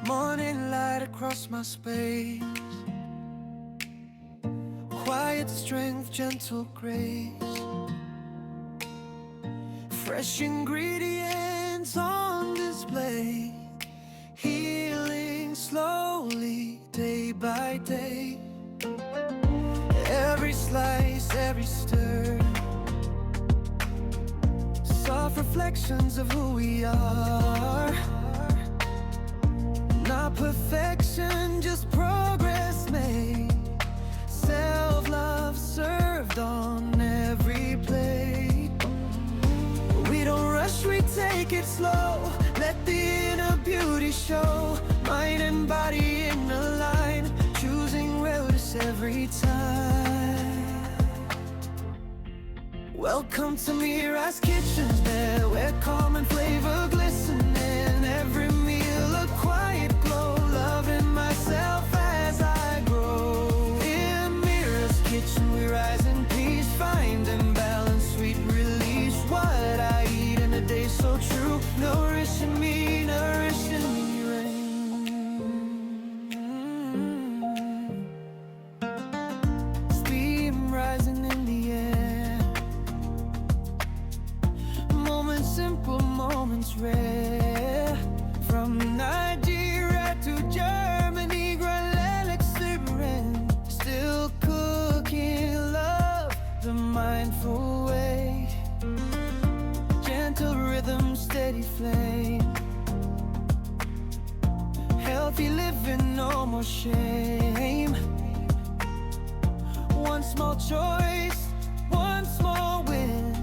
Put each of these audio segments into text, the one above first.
Morning light across my space, quiet strength, gentle grace, fresh ingredients on display, healing slowly, day by day. Every slice, every stir, soft reflections of who we are. Not perfection, just progress made. Self-love served on every plate. We don't rush, we take it slow. Let the inner beauty show. Mind and body in a line, choosing wellness every time. Welcome to MIRA'S kitchen, there where calm and flavor glisten. In every meal a quiet glow, loving myself as I grow. In MIRA'S kitchen we rise in peace, finding balance, sweet release. What I eat in a day so true, nourishing me, nourishing me. Steam rising in the air, moments simple, moments rare. From Nigeria to Germany, Grand exuberant, still cooking love the mindful way. Gentle rhythm, steady flame, healthy living, no more shame. One small choice, one small win,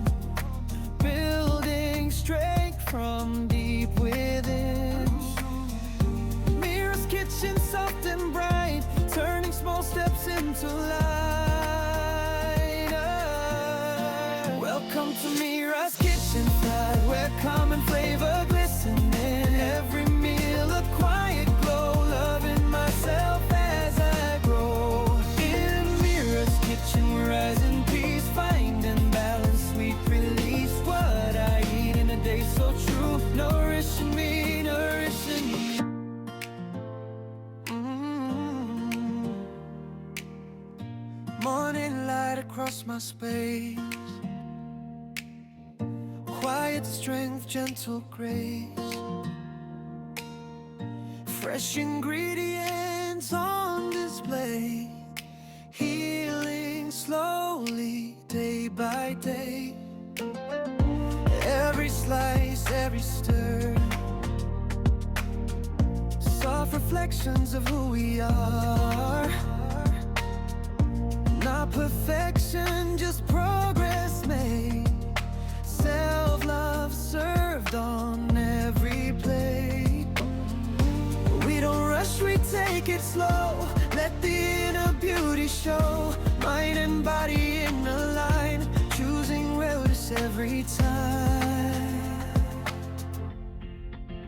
building strength from deep within. MIRA'S kitchen, soft and bright, turning small steps into light. Welcome to MIRA'S kitchen, side where calm and flavor glisten. In every meal a quiet glow, loving myself as I grow. In MIRA'S kitchen we rise in peace, finding balance, sweet release. What I eat in a day so true, nourishing me, nourishing me. Morning light across my space, quiet strength, gentle grace, fresh ingredients on display, healing slowly, day by day. Every slice, every stir, soft reflections of who we are. Not perfection, just progress made. Self-love served on every plate. We don't rush, we take it slow. Let the inner beauty show. Mind and body in a line, choosing wellness every time.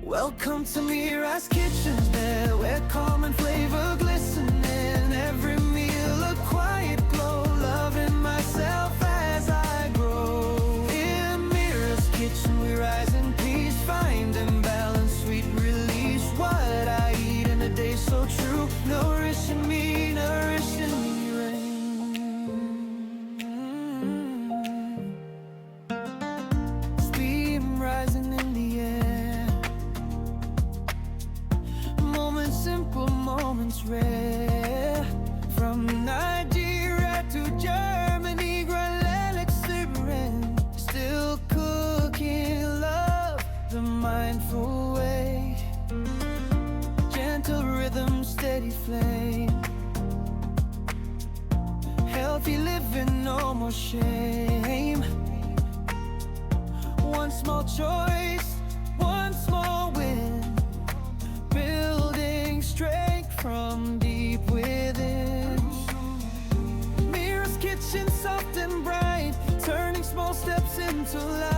Welcome to MIRA'S kitchen, there where calm and flavor glisten. In every meal a quiet glow, loving myself as I grow. In MIRA'S kitchen we rise in peace, finding balance, sweet release. What I eat in a day so true, nourishing me, nourishing me. Steam rising in the air, moments simple, moments rare. From Nigeria to Germany, Grand exuberant, still cooking love the mindful way. Gentle rhythm, steady flame, healthy living, no more shame. One small choice, one small win, building strength from deep within. MIRA'S kitchen, soft and bright, turning small steps into light.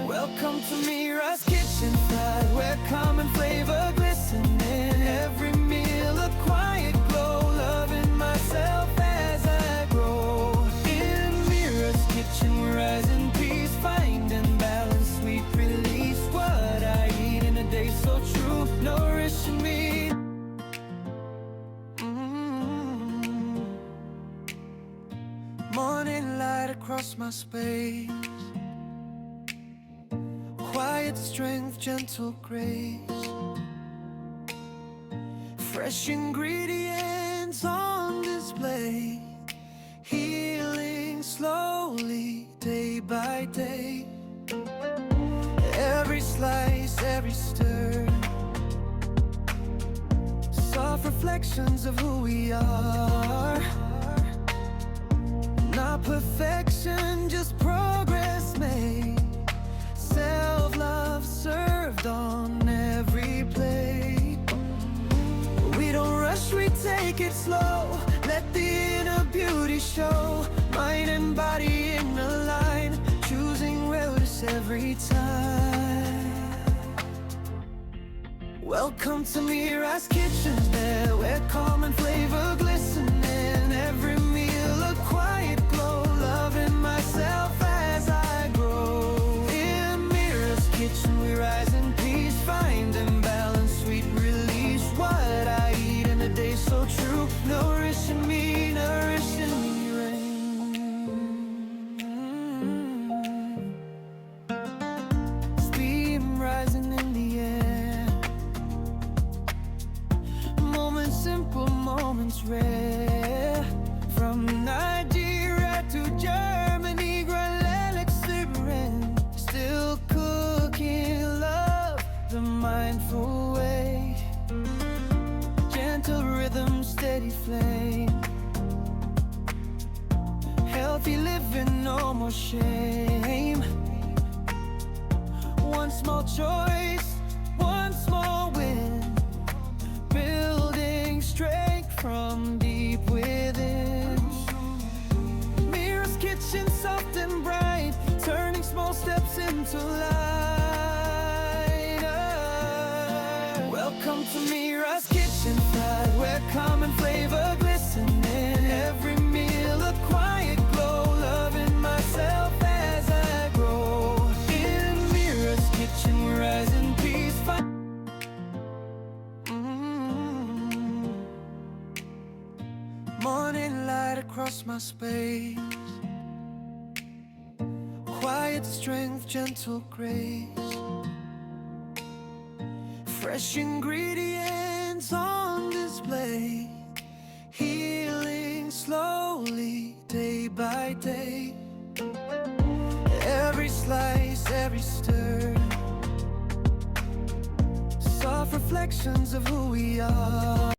Welcome to MIRA'S kitchen, side where calm and flavor glisten. In every meal a quiet glow, loving myself as I grow. In MIRA'S kitchen we rise in peace, finding balance, sweet release. What I eat Morning light across my space, quiet strength, gentle grace, fresh ingredients on display, healing slowly, day by day. Every slice, every stir, soft reflections of who we are. Not perfection, just progress made. Self-love served on every plate. We don't rush, we take it slow. Let the inner beauty show. Mind and body in a line, choosing wellness every time. Welcome to MIRA'S kitchen, there where calm and flavor glisten. In every meal a quiet glow, loving myself as I grow. In MIRA'S kitchen we rise in peace, finding balance, sweet release. What I eat in a day so true, nourishing me, rain. Steam rising in the air, moments simple, moments rare. From Nigeria to Germany, Granlelic simmering, still cooking love the mindful way. Gentle rhythm, steady flame, healthy living, no more shame. One small choice, one small win, building strength from deep within. MIRA'S kitchen, soft and bright, turning small steps into light. Welcome to MIRA'S kitchen, fried where common flavor glisten. In every meal a quiet glow, loving myself as I grow. In MIRA'S kitchen we rise in peace. Morning light across my space, quiet strength, gentle grace, fresh ingredients on display, healing slowly, day by day. Every slice, every stir, soft reflections of who we are.